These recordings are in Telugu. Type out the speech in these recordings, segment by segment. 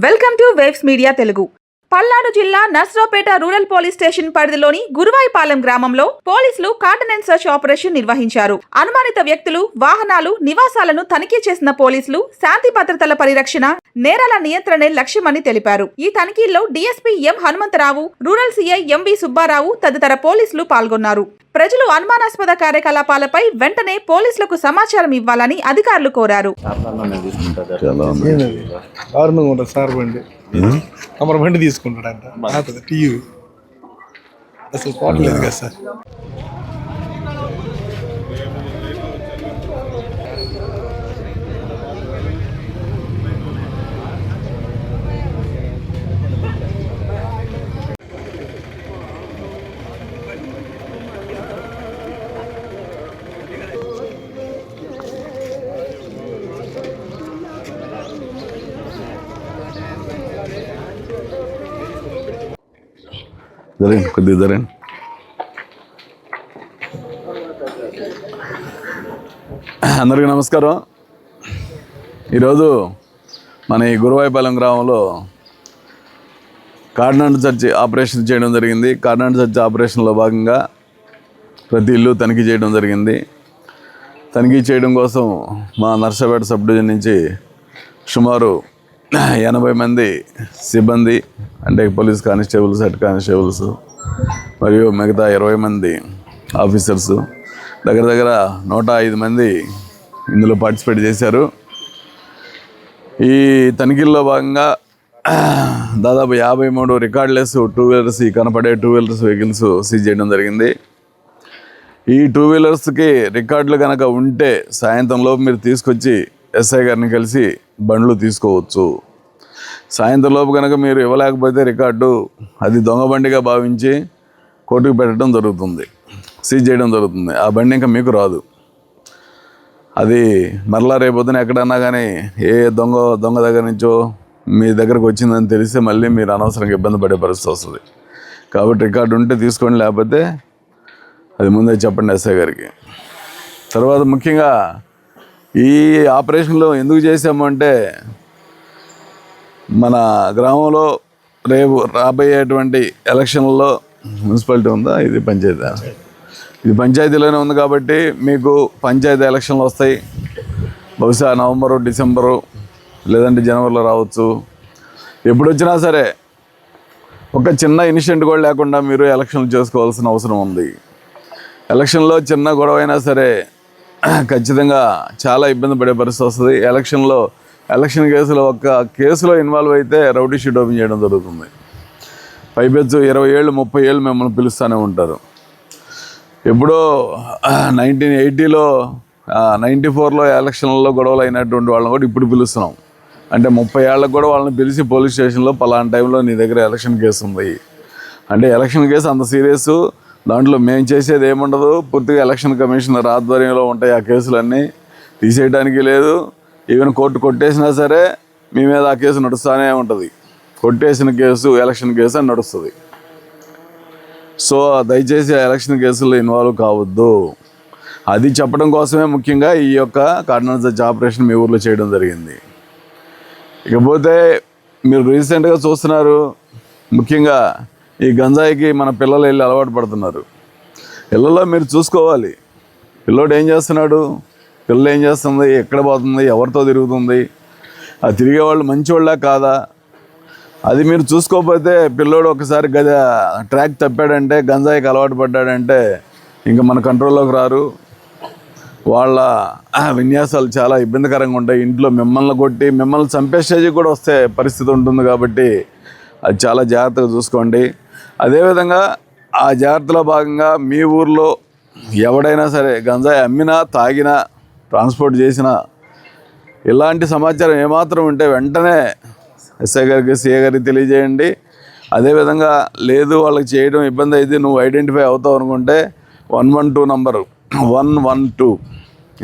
Welcome to waves media Telugu. Palnadu జిల్లా నర్సరావుపేట రూరల్ పోలీస్ స్టేషన్ పరిధిలోని గురువాయిపాలెం గ్రామంలో పోలీసులు కాటన్ అండ్ సర్చ్ ఆపరేషన్ నిర్వహించారు. అనుమానిత వ్యక్తులు, వాహనాలు, నివాసాలను తనిఖీ చేసిన పోలీసులు శాంతి భద్రతల పరిరక్షణ, నేరాల నియంత్రణే లక్ష్యమని తెలిపారు. ఈ తనిఖీల్లో DSP M Hanumantharao, rural CI MV Subbarao తదితర పోలీసులు పాల్గొన్నారు. ప్రజలు అనుమానాస్పద కార్యకలాపాలపై వెంటనే పోలీసులకు సమాచారం ఇవ్వాలని అధికారులు కోరారు. బండి తీసుకుంటాడంట టీవీ అసలు పోవట్లేదు కదా సార్. కొద్దిగా జరండి. అందరికీ నమస్కారం. ఈరోజు మన ఈ గురువాయిపాలెం గ్రామంలో కాటన్ అండ్ సర్చ్ ఆపరేషన్ చేయడం జరిగింది. కాటన్ అండ్ సర్చ్ ఆపరేషన్లో భాగంగా ప్రతి ఇల్లు తనిఖీ చేయడం జరిగింది. తనిఖీ చేయడం కోసం మా నర్సరావుపేట సబ్ డివిజన్ నుంచి సుమారు 80 మంది సిబ్బంది, అంటే పోలీస్ కానిస్టేబుల్స్, హెడ్ కానిస్టేబుల్స్ మరియు మిగతా 20 మంది ఆఫీసర్స్, దగ్గర 105 మంది ఇందులో పార్టిసిపేట్ చేశారు. ఈ తనిఖీల్లో భాగంగా దాదాపు 53 రికార్డ్లెస్ టూ వీలర్స్, కనపడే టూ వీలర్స్ వెహికల్స్ సీజ్ చేయడం జరిగింది. ఈ టూ వీలర్స్కి రికార్డులు కనుక ఉంటే సాయంత్రంలోపు మీరు తీసుకొచ్చి ఎస్ఐ గారిని కలిసి బండ్లు తీసుకోవచ్చు. సాయంత్రంలోపు కనుక మీరు ఇవ్వలేకపోతే రికార్డు అది దొంగ బండిగా భావించి కోర్టుకు పెట్టడం జరుగుతుంది, సీజ్ చేయడం జరుగుతుంది. ఆ బండి ఇంకా మీకు రాదు. అది మరలా రేపొద్దున ఎక్కడన్నా కానీ ఏ దొంగ దగ్గర నుంచో మీ దగ్గరకు వచ్చిందని తెలిస్తే మళ్ళీ మీరు అనవసరంగా ఇబ్బంది పడే పరిస్థితి వస్తుంది. కాబట్టి రికార్డు ఉంటే తీసుకోండి, లేకపోతే అది ముందే చెప్పండి ఎస్ఐ గారికి. తర్వాత ముఖ్యంగా ఈ ఆపరేషన్లో ఎందుకు చేసామంటే, మన గ్రామంలో రేపు రాబోయేటువంటి ఎలక్షన్లలో మున్సిపాలిటీ ఉందా, ఇది పంచాయతీ, ఇది పంచాయతీలోనే ఉంది కాబట్టి మీకు పంచాయతీ ఎలక్షన్లు వస్తాయి. బహుశా నవంబరు, డిసెంబరు లేదంటే జనవరిలో రావచ్చు. ఎప్పుడు వచ్చినా సరే ఒక చిన్న ఇన్సిడెంట్ కూడా లేకుండా మీరు ఎలక్షన్లు చేసుకోవాల్సిన అవసరం ఉంది. ఎలక్షన్లో చిన్న గొడవ అయినా సరే ఖచ్చితంగా చాలా ఇబ్బంది పడే పరిస్థితి వస్తుంది. ఎలక్షన్ కేసులో ఒక్క కేసులో ఇన్వాల్వ్ అయితే రౌడీ షీట్ ఓపెన్ చేయడం జరుగుతుంది. పైపెచ్చు 20 ఏళ్ళు 30 ఏళ్ళు మిమ్మల్ని పిలుస్తూనే ఉంటారు. ఎప్పుడో 1980లో 94లో ఎలక్షన్లలో గొడవలు అయినటువంటి వాళ్ళని కూడా ఇప్పుడు పిలుస్తున్నాం. అంటే 30 ఏళ్ళకు కూడా వాళ్ళని పిలిచి పోలీస్ స్టేషన్లో పలానా టైంలో నీ దగ్గర ఎలక్షన్ కేసు ఉంది అంటే, ఎలక్షన్ కేసు అంత సీరియస్, దాంట్లో మేము చేసేది ఏముండదు, పూర్తిగా ఎలక్షన్ కమిషనర్ ఆధ్వర్యంలో ఉంటాయి. ఆ కేసులన్నీ తీసేయడానికి లేదు. ఈవెన్ కోర్టు కొట్టేసినా సరే మీ మీద ఆ కేసు నడుస్తూనే ఉంటుంది. కొట్టేసిన కేసు ఎలక్షన్ కేసు అని నడుస్తుంది. సో దయచేసి ఎలక్షన్ కేసుల్లో ఇన్వాల్వ్ కావద్దు. అది చెప్పడం కోసమే ముఖ్యంగా ఈ యొక్క కాటన్ అండ్ సర్చ్ ఆపరేషన్ మీ ఊర్లో చేయడం జరిగింది. ఇకపోతే మీరు రీసెంట్గా చూస్తున్నారు, ముఖ్యంగా ఈ గంజాయికి మన పిల్లలు వెళ్ళి అలవాటు పడుతున్నారు. పిల్లల్లో మీరు చూసుకోవాలి, పిల్లోడు ఏం చేస్తున్నాడు, పిల్లలు ఏం చేస్తుంది, ఎక్కడ పోతుంది, ఎవరితో తిరుగుతుంది, ఆ తిరిగేవాళ్ళు మంచివాళ్ళ కాదా, అది మీరు చూసుకోకపోతే పిల్లోడు ఒకసారి ట్రాక్ తప్పాడంటే, గంజాయికి అలవాటు పడ్డాడంటే ఇంకా మన కంట్రోల్లోకి రారు. వాళ్ళ విన్యాసాలు చాలా ఇబ్బందికరంగా ఉంటాయి. ఇంట్లో మిమ్మల్ని కొట్టి మిమ్మల్ని చంపే స్టేజ్ కూడా వస్తే పరిస్థితి ఉంటుంది. కాబట్టి అది చాలా జాగ్రత్తగా చూసుకోండి. అదేవిధంగా ఆ జాగ్రత్తలో భాగంగా మీ ఊర్లో ఎవడైనా సరే గంజాయి అమ్మినా, తాగినా, ట్రాన్స్పోర్ట్ చేసినా ఇలాంటి సమాచారం ఏమాత్రం ఉంటే వెంటనే ఎస్ఐ గారికి, సిఐ గారికి తెలియజేయండి. అదేవిధంగా లేదు వాళ్ళకి చేయడం ఇబ్బంది అయితే నువ్వు ఐడెంటిఫై అవుతావు అనుకుంటే 112 నంబరు 112,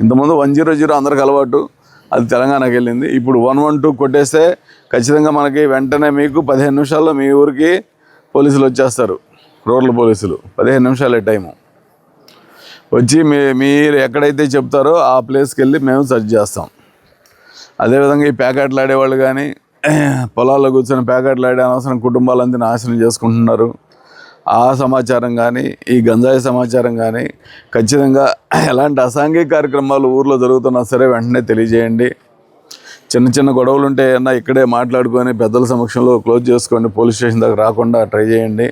ఇంతకుముందు 100 అందరికి అలవాటు, అది తెలంగాణకి వెళ్ళింది. ఇప్పుడు 112 కొట్టేస్తే ఖచ్చితంగా మనకి వెంటనే మీకు 15 నిమిషాల్లో మీ ఊరికి పోలీసులు వచ్చేస్తారు. రూరల్ పోలీసులు 15 నిమిషాలే టైము. వచ్చి మీరు ఎక్కడైతే చెప్తారో ఆ ప్లేస్కి వెళ్ళి మేము సెర్చ్ చేస్తాం. అదేవిధంగా ఈ ప్యాకెట్లు ఆడేవాళ్ళు కానీ పొలాల్లో కూర్చొని ప్యాకెట్లు ఆడే అనవసరం కుటుంబాలందరినీ నాశనం చేసుకుంటున్నారు. ఆ సమాచారం కానీ ఈ గంజాయి సమాచారం కానీ ఖచ్చితంగా ఎలాంటి అసాంఘిక కార్యక్రమాలు ఊర్లో జరుగుతున్నా సరే వెంటనే తెలియజేయండి. చిన్న చిన్న గొడవలు ఉంటే ఏమన్నా ఇక్కడే మాట్లాడుకొని పెద్దల సమక్షంలో క్లోజ్ చేసుకోండి. పోలీస్ స్టేషన్ దగ్గర రాకుండా ట్రై చేయండి.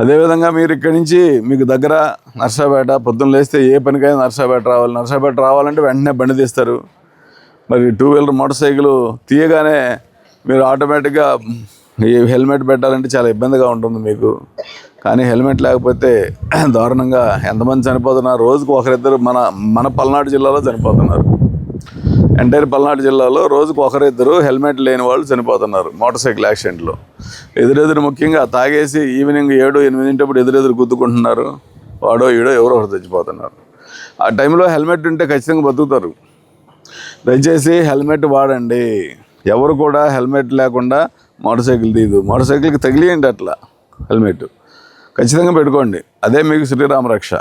అదేవిధంగా మీరు ఇక్కడి నుంచి మీకు దగ్గర నర్సాపేట, పొద్దున్న లేస్తే ఏ పనికైనా నర్సాపేట రావాలి. నర్సాపేట రావాలంటే వెంటనే బండి తీస్తారు. మరి 2 వీలర్ మోటార్ సైకిల్ తీయగానే మీరు ఆటోమేటిక్గా ఈ హెల్మెట్ పెట్టాలంటే చాలా ఇబ్బందిగా ఉంటుంది మీకు. కానీ హెల్మెట్ లేకపోతే దారుణంగా ఎంతమంది చనిపోతున్నారు. రోజుకు ఒకరిద్దరు మన పల్నాడు జిల్లాలో చనిపోతున్నారు. ఎంటైర్ పల్నాడు జిల్లాలో రోజుకు ఒకరిద్దరు హెల్మెట్ లేని వాళ్ళు చనిపోతున్నారు మోటార్ సైకిల్ యాక్సిడెంట్లో. ఎదురెదురు ముఖ్యంగా తాగేసి ఈవినింగ్ 7-8 ఎదురెదురు గుద్దుకుంటున్నారు. వాడో ఈడో ఎవరో ఒకరు చచ్చిపోతున్నారు. ఆ టైంలో హెల్మెట్ ఉంటే ఖచ్చితంగా బతుకుతారు. దయచేసి హెల్మెట్ వాడండి. ఎవరు కూడా హెల్మెట్ లేకుండా మోటార్ సైకిల్ తీయదు. మోటార్ సైకిల్కి తగిలియండి అట్లా హెల్మెట్ ఖచ్చితంగా పెట్టుకోండి. అదే మీకు శ్రీరామ రక్ష.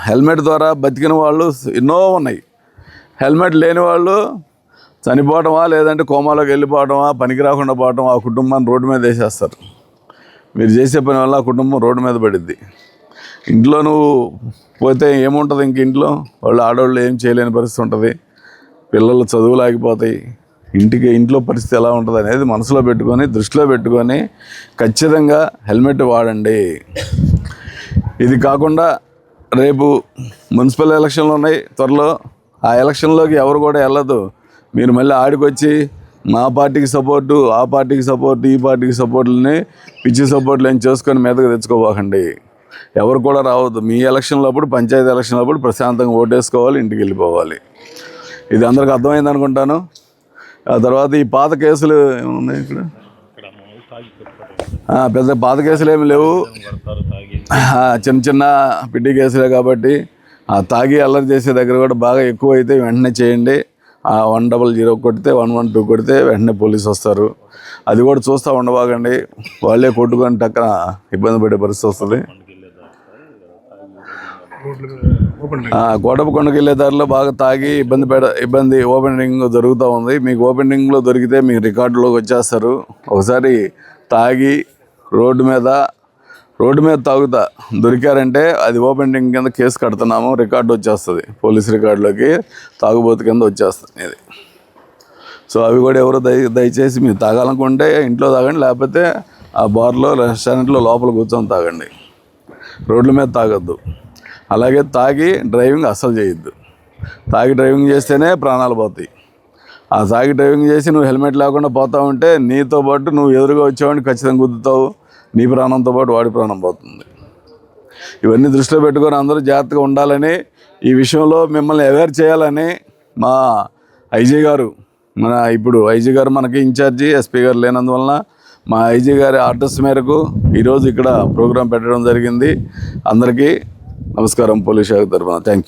హెల్మెట్ ద్వారా బతికిన వాళ్ళు ఎన్నో ఉన్నాయి. హెల్మెట్ లేని వాళ్ళు చనిపోవటమా లేదంటే కోమాలోకి వెళ్ళిపోవటమా, పనికి రాకుండా పోవటం, ఆ కుటుంబాన్ని రోడ్డు మీద వేసేస్తారు. మీరు చేసే పని వల్ల ఆ కుటుంబం రోడ్డు మీద పడిద్ది. ఇంట్లో నువ్వు పోతే ఏముంటుంది, ఇంక వాళ్ళు ఆడవాళ్ళు ఏం చేయలేని పరిస్థితి ఉంటుంది. పిల్లలు చదువులు ఆగిపోతాయి. ఇంట్లో పరిస్థితి ఎలా ఉంటుంది అనేది మనసులో పెట్టుకొని దృష్టిలో పెట్టుకొని ఖచ్చితంగా హెల్మెట్ వాడండి. ఇది కాకుండా రేపు మున్సిపల్ ఎలక్షన్లు ఉన్నాయి త్వరలో. ఆ ఎలక్షన్లోకి ఎవరు కూడా వెళ్ళదు. మీరు మళ్ళీ ఆడికొచ్చి మా పార్టీకి సపోర్టు, ఆ పార్టీకి సపోర్టు, ఈ పార్టీకి సపోర్టులని పిచ్చి సపోర్ట్లు ఏం చేసుకొని మీదకి తెచ్చుకోబోకండి. ఎవరు కూడా రావద్దు. మీ ఎలక్షన్లప్పుడు, పంచాయతీ ఎలక్షన్లప్పుడు ప్రశాంతంగా ఓటేసుకోవాలి, ఇంటికి వెళ్ళిపోవాలి. ఇది అందరికి అర్థమైంది అనుకుంటాను. ఆ తర్వాత ఈ పాత కేసులు ఏమున్నాయి ఇక్కడ, పెద్ద పాత కేసులు ఏమి లేవు. చిన్న పిట్టి కేసులే కాబట్టి తాగి అల్లరి చేసే దగ్గర కూడా బాగా ఎక్కువ అయితే వెంటనే చేయండి. 100 కొడితే 112 కొడితే వెంటనే పోలీసు వస్తారు. అది కూడా చూస్తూ ఉండబాగండి. వాళ్ళే కొట్టుకొని టక్కన ఇబ్బంది పడే పరిస్థితి వస్తుంది. కోటపకొండకి వెళ్ళే దారిలో బాగా తాగి ఇబ్బంది ఓపెన్ రింగ్ జరుగుతూ ఉంది. మీకు ఓపెన్ రింగ్లో దొరికితే మీకు రికార్డులోకి వచ్చేస్తారు. ఒకసారి తాగి రోడ్డు మీద తాగుతా దొరికారంటే అది ఓపెన్ రింగ్ కింద కేసు కడుతున్నాము, రికార్డు వచ్చేస్తుంది. పోలీస్ రికార్డులోకి తాగుబోతు కింద వచ్చేస్తుంది ఇది. సో అవి కూడా ఎవరో దయచేసి మీరు తాగాలనుకుంటే ఇంట్లో తాగండి, లేకపోతే ఆ బార్లో రెస్టారెంట్లో లోపల కూర్చొని తాగండి. రోడ్ల మీద తాగొద్దు. అలాగే తాగి డ్రైవింగ్ అస్సలు చేయొద్దు. తాగి డ్రైవింగ్ చేస్తేనే ప్రాణాలు పోతాయి. ఆ తాగి డ్రైవింగ్ చేసి నువ్వు హెల్మెట్ లేకుండా పోతా ఉంటే నీతో పాటు నువ్వు ఎదురుగా వచ్చేవాడిని ఖచ్చితంగా గుద్దుతావు. నీ ప్రాణంతో పాటు వాడి ప్రాణం పోతుంది. ఇవన్నీ దృష్టిలో పెట్టుకొని అందరూ జాగ్రత్తగా ఉండాలని, ఈ విషయంలో మిమ్మల్ని అవేర్ చేయాలని మా ఐజీ గారు, ఇప్పుడు ఐజీ గారు మనకి ఇన్ఛార్జి, ఎస్పీ గారు లేనందువలన మా ఐజీ గారి ఆర్డర్స్ మేరకు ఈరోజు ఇక్కడ ప్రోగ్రాం పెట్టడం జరిగింది. అందరికీ నమస్కారం పోలీస్ శాఖ తరఫున. Thank you.